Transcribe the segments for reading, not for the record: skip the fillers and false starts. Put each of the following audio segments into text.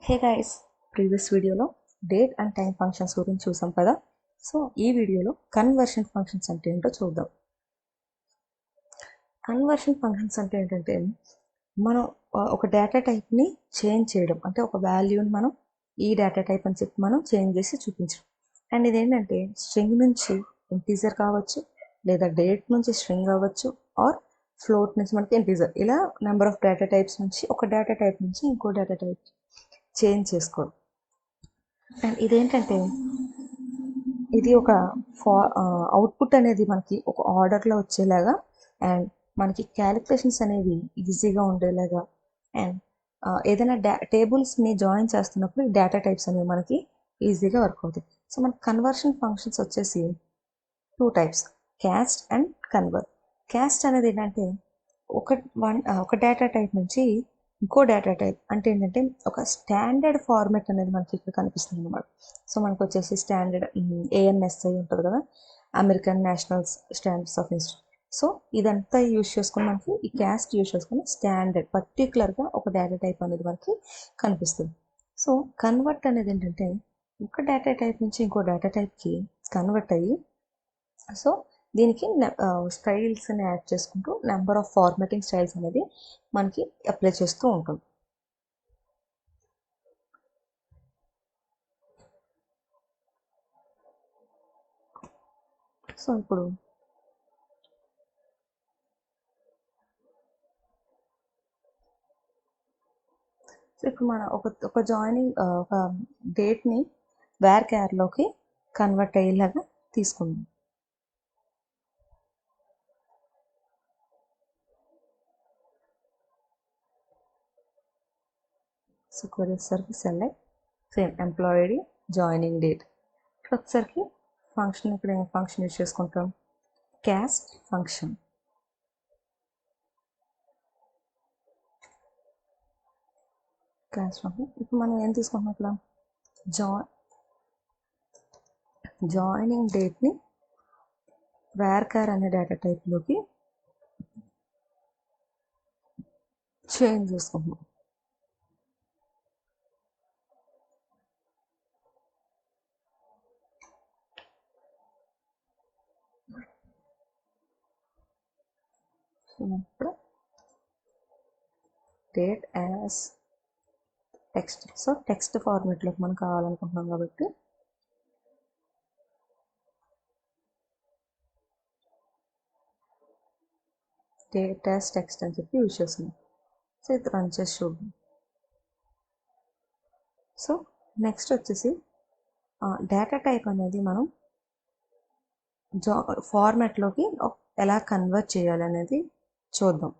Hey guys, previous వీడియోలో date and time functions గురించి చూసాం కదా. సో ఈ వీడియోలో కన్వర్షన్ ఫంక్షన్స్ అంటే ఏంటో చూద్దాం. కన్వర్షన్ ఫంక్షన్స్ అంటే ఏంటంటే మనం ఒక డేటా టైప్ని చేంజ్ చేయడం, అంటే ఒక వాల్యూని మనం ఈ డేటా టైప్ అని చెప్పి మనం చేంజ్ చేసి చూపించడం. అండ్ ఇదేంటంటే స్ట్రింగ్ నుంచి ఇంటీజర్ కావచ్చు, లేదా డేట్ నుంచి స్ట్రింగ్ అవ్వచ్చు, ఆర్ ఫ్లోట్ నుంచి మనకి ఇంటీజర్, ఇలా నెంబర్ ఆఫ్ డేటా టైప్స్ నుంచి ఒక డేటా టైప్ నుంచి ఇంకో డేటా టైప్ చేంజ్ చేసుకోవడం. అండ్ ఇదేంటంటే ఇది ఒక అవుట్పుట్ అనేది మనకి ఒక ఆర్డర్లో వచ్చేలాగా, అండ్ మనకి క్యాలిక్యులేషన్స్ అనేవి ఈజీగా ఉండేలాగా, అండ్ ఏదైనా టేబుల్స్ని జాయిన్ చేస్తున్నప్పుడు ఈ డేటా టైప్స్ అనేవి మనకి ఈజీగా వర్క్ అవుతాయి. సో మనకి కన్వర్షన్ ఫంక్షన్స్ వచ్చేసి two types, caste and convert. Caste అనేది ఏంటంటే ఒక డేటా టైప్ నుంచి ఇంకో డేటా టైప్, అంటే ఏంటంటే ఒక స్టాండర్డ్ ఫార్మాట్ అనేది మనకి ఇక్కడ కనిపిస్తుంది అనమాట. సో మనకు వచ్చేసి స్టాండర్డ్ ANSI ఉంటుంది కదా, American national standards of institute. So ఇదంతా యూజ్ చేసుకుని మనకి ఈ క్యాస్ట్ యూజ్ చేసుకుని స్టాండర్డ్ పర్టికులర్గా ఒక డేటా టైప్ అనేది మనకి కనిపిస్తుంది. సో కన్వర్ట్ అనేది ఏంటంటే ఒక డేటా టైప్ నుంచి ఇంకో డేటా టైప్కి కన్వర్ట్ అయ్యి, సో దీనికి స్టైల్స్ని యాడ్ చేసుకుంటూ నెంబర్ ఆఫ్ ఫార్మాటింగ్ స్టైల్స్ అనేది మనకి అప్లై చేస్తూ ఉంటాం. సో ఇప్పుడు మన ఒక జాయినింగ్ ఒక డేట్ని వేర్ క్యార్లోకి కన్వర్ట్ అయ్యేలాగా తీసుకుందాం. సో క్వరీ వచ్చేసరికి select same employee ID joining date. ఇక్కడ వచ్చేసరికి ఫంక్షన్, ఇక్కడ ఏం ఫంక్షన్ యూజ్ చేసుకుంటాం, క్యాస్ట్ ఫంక్షన్. క్యాస్ట్ ఫంక్షన్ ఇప్పుడు మనం ఏం తీసుకుంటున్నాం, ఇక్కడ జాయినింగ్ డేట్ని వేర్కార్ అనే డేటా టైప్లోకి చేంజ్ చేసుకుంటున్నాం. ఇప్పుడు date as text, so text ఫార్మేట్లోకి మనం కావాలనుకుంటున్నాం కాబట్టి డేట్ యాజ్ టెక్స్ట్ అని చెప్పి యూజ్ చేస్తున్నాం. సో ఇది రన్ చేసి చూద్దాం. సో నెక్స్ట్ వచ్చేసి డేటా టైప్ అనేది మనం ఫార్మాట్లోకి ఎలా కన్వర్ట్ చేయాలి అనేది చూద్దాం.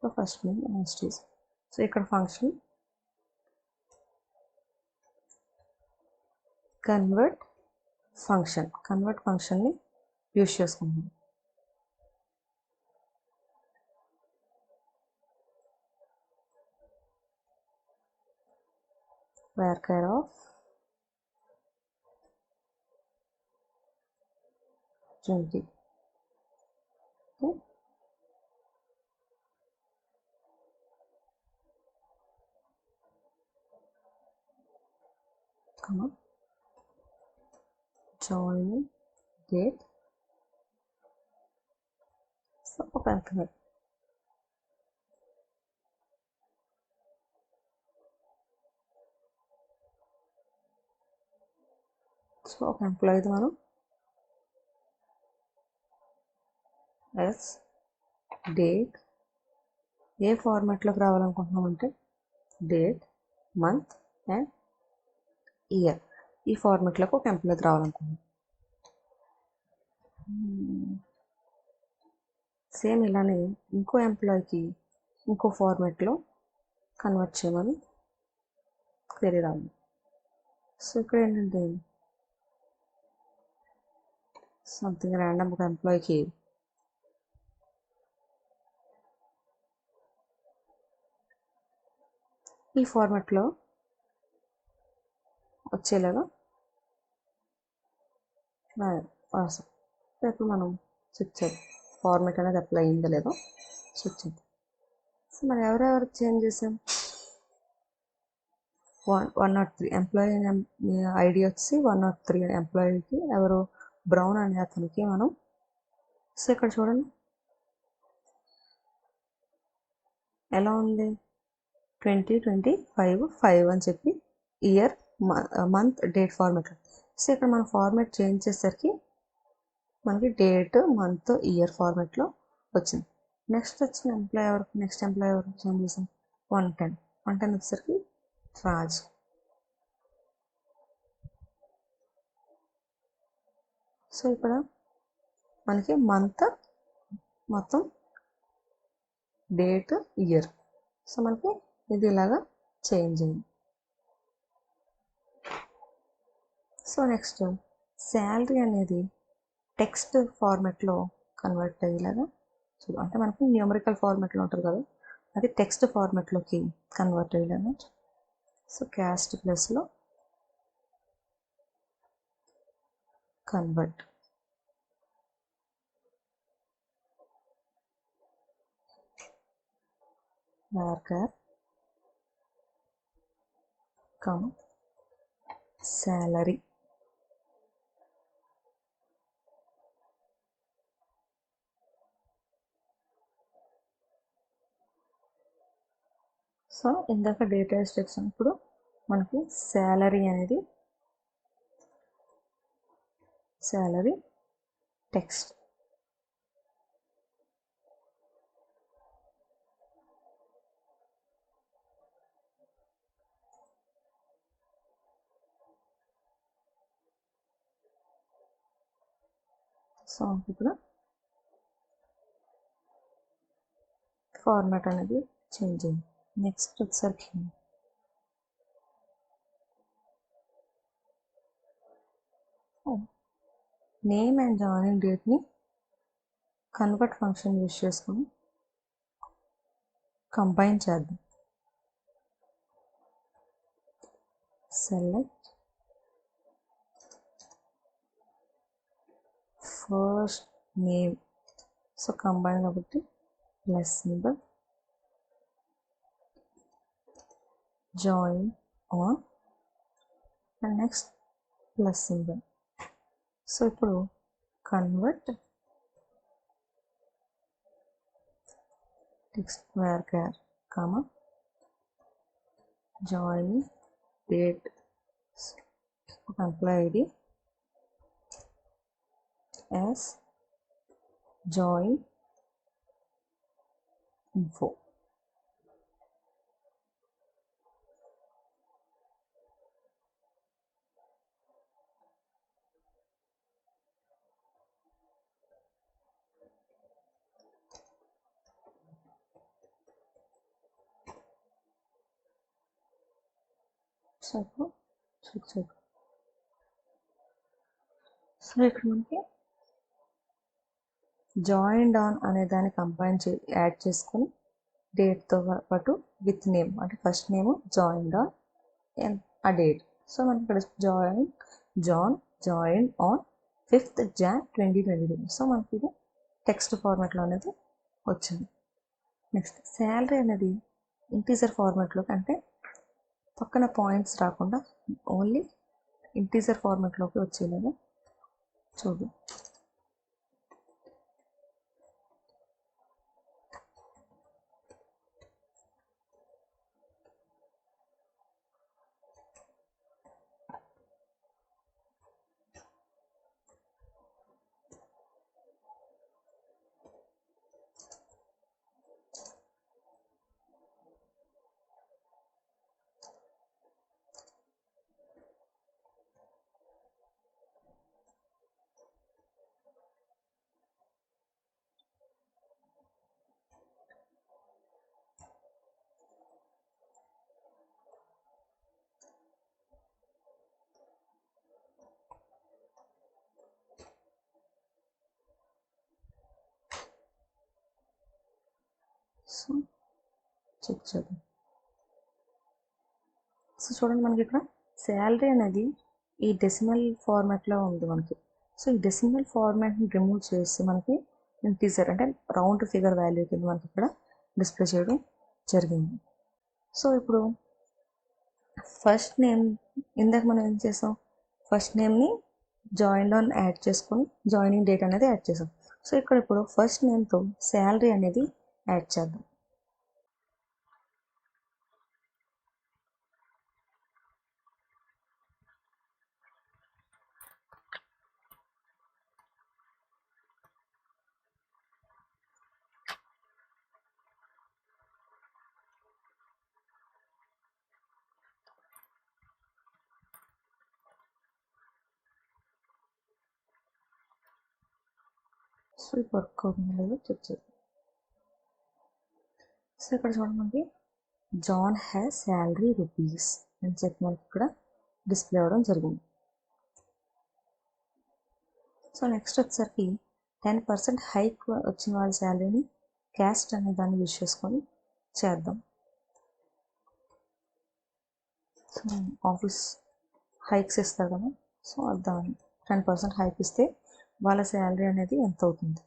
సో ఫస్ట్ యాస్టీస్, సో ఇక్కడ ఫంక్షన్ కన్వర్ట్ ఫంక్షన్ని యూజ్ చేసుకుంటున్నాం. varchar of 20. Okay. Joining date, so open it. So ఒక ఎంప్లాయీది మనం ఎస్ డేట్ ఏ ఫార్మాట్లోకి రావాలనుకుంటున్నామంటే డేట్, మంత్ అండ్ ఇయర్, ఈ ఫార్మాట్లోకి ఒక ఎంప్లాయీది రావాలనుకుంటున్నాం. సేమ్ ఇలానే ఇంకో ఎంప్లాయీకి ఇంకో ఫార్మాట్లో కన్వర్ట్ చేయమని క్వెరీ రావాలి. సో ఇక్కడ ఏంటంటే సంథింగ్ ర్యాండమ్ ఒక ఎంప్లాయీకి ఈ ఫార్మాట్లో వచ్చేలాగా రాసాం. ఇప్పుడు మనం చెక్ చేద్దాం ఫార్మాట్ అనేది అప్లై అయిందో లేదో చెక్ చేద్దాం. మనం ఎవరెవరు చేంజ్ చేసాం? 103 ఎంప్లాయీ ఐడి వచ్చి 103 ఎంప్లాయీకి ఎవరు బ్రౌన్ అనే అతనికి మనం. సో ఇక్కడ చూడండి ఎలా ఉంది, 2025 5 అని చెప్పి year month date format. So ఇక్కడ మనం ఫార్మాట్ చేంజ్ చేసేసరికి మనకి డేట్ మంత్ ఇయర్ ఫార్మాట్లో వచ్చింది. నెక్స్ట్ వచ్చిన నెక్స్ట్ ఎంప్లాయ్ ఎవరు చేంజ్ చేసాం? 110 వచ్చేసరికి రాజ్. సో ఇక్కడ మనకి మంత్ మొత్తం డేట్ ఇయర్. సో మనకి ఇది ఇలాగా చేంజ్ అయింది. సో నెక్స్ట్ శాలరీ అనేది టెక్స్ట్ ఫార్మాట్లో కన్వర్ట్ అయ్యేలాగా చూడు, అంటే మనకి న్యూమరికల్ ఫార్మాట్లో ఉంటుంది కదా, అది టెక్స్ట్ ఫార్మాట్లోకి కన్వర్ట్ అయ్యేలాగా. సో క్యాస్ట్ ప్లస్లో కన్వర్ట్, varchar salary. సో ఇందాక డేటా సెక్షన్ ఇప్పుడు మనకి శాలరీ అనేది శాలరీ టెక్స్ట్. సో ఇప్పుడు ఫార్మాట్ అనేది చేంజ్ అయింది. నెక్స్ట్ వచ్చేసరికి నేమ్ అండ్ జాయినింగ్ డేట్ని కన్వర్ట్ ఫంక్షన్ యూజ్ చేసుకొని కంబైన్ చేద్దాం. Select first name, so combine కాబట్టి plus symbol, join on and next plus symbol. So ఇప్పుడు convert text varchar joining date employee ID as join info. So ఇక్కడ మనకి joined on అనే దాన్ని combine add చేసుకొని డేట్తో పాటు విత్ నేమ్, అంటే first name joined on and ఆ date. So మనకి ఇక్కడ join on 5th Jan 2022. So మనకి ఇది టెక్స్ట్ ఫార్మాట్లో అనేది వచ్చింది. నెక్స్ట్ శాలరీ అనేది ఇంటీజర్ ఫార్మాట్లోకి, అంటే పక్కన పాయింట్స్ రాకుండా ఓన్లీ ఇంటీజర్ ఫార్మాట్లోకి వచ్చేలాగా చూద్దాం. సో చెక్ చేద్దాం. సో చూడండి మనకి ఇక్కడ శాలరీ అనేది ఈ డెసిమల్ ఫార్మాట్లో ఉంది మనకి. సో ఈ డెసిమల్ ఫార్మాట్ని రిమూవ్ చేసి మనకి ఇంటీజర్ అంటే రౌండ్ ఫిగర్ వాల్యూ కింద మనకి ఇక్కడ డిస్ప్లే చేయడం జరిగింది. సో ఇప్పుడు ఫస్ట్ నేమ్ ఇందాక మనం ఏం చేసాం, ఫస్ట్ నేమ్ని జాయిన్ ఆన్ యాడ్ చేసుకొని జాయినింగ్ డేట్ అనేది యాడ్ చేసాం. సో ఇక్కడ ఇప్పుడు ఫస్ట్ నేమ్తో శాలరీ అనేది యాడ్ చేద్దాం. సో ఇది వర్క్ అవుతుందో చెక్ చేద్దాం. సో ఇక్కడ చూడండి, జాన్ హ్యాస్ శాలరీ రూపీస్ అని చెప్పి మనకి ఇక్కడ డిస్ప్లే అవ్వడం జరిగింది. సో నెక్స్ట్ వచ్చేసరికి 10% హైక్ వచ్చిన వాళ్ళ శాలరీని క్యాస్ట్ అనే దాన్ని యూజ్ చేసుకొని చేద్దాం. సో ఆఫీస్ హైక్స్ ఇస్తారు కదా, సో దాన్ని 10% హైక్ ఇస్తే వాళ్ళ శాలరీ అనేది ఎంత అవుతుంది.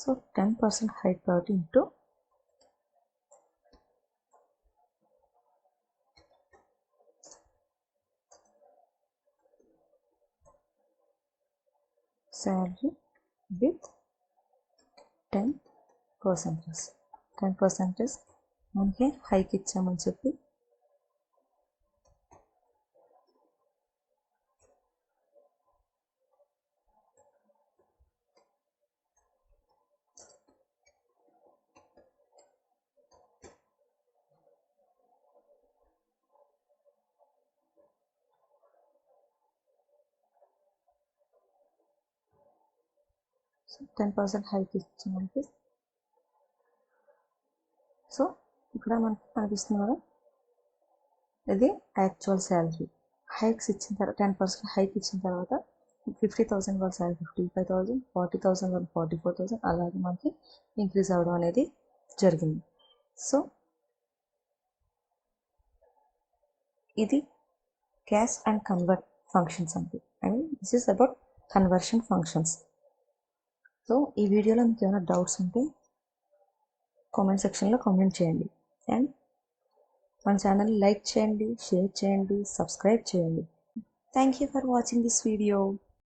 సో 10% హైక్ కాబట్టి ఇంటూ శాలరీ విత్ 10%. 10% మనకి హైక్ ఇచ్చామని చెప్పి సో 10% హైక్ ఇచ్చామంటే, సో ఇక్కడ మనకి కనిపిస్తుంది కదా, ఇది యాక్చువల్ శాలరీ. హైక్స్ ఇచ్చిన తర్వాత 10% హైక్ ఇచ్చిన తర్వాత 50,000 వాళ్ళ శాలరీ 55,000, 40,000 వాళ్ళు 44,000 అలాగే మనకి ఇంక్రీజ్ అవ్వడం అనేది జరిగింది. సో ఇది క్యాష్ అండ్ కన్వర్ట్ ఫంక్షన్స్ అండి. And this is about conversion functions. So ఈ వీడియోలో మీకు ఏమైనా డౌట్స్ ఉంటే కామెంట్ సెక్షన్లో కామెంట్ చేయండి. అండ్ మన ఛానల్ లైక్ చేయండి, షేర్ చేయండి, సబ్స్క్రైబ్ చేయండి. Thank you for watching this video.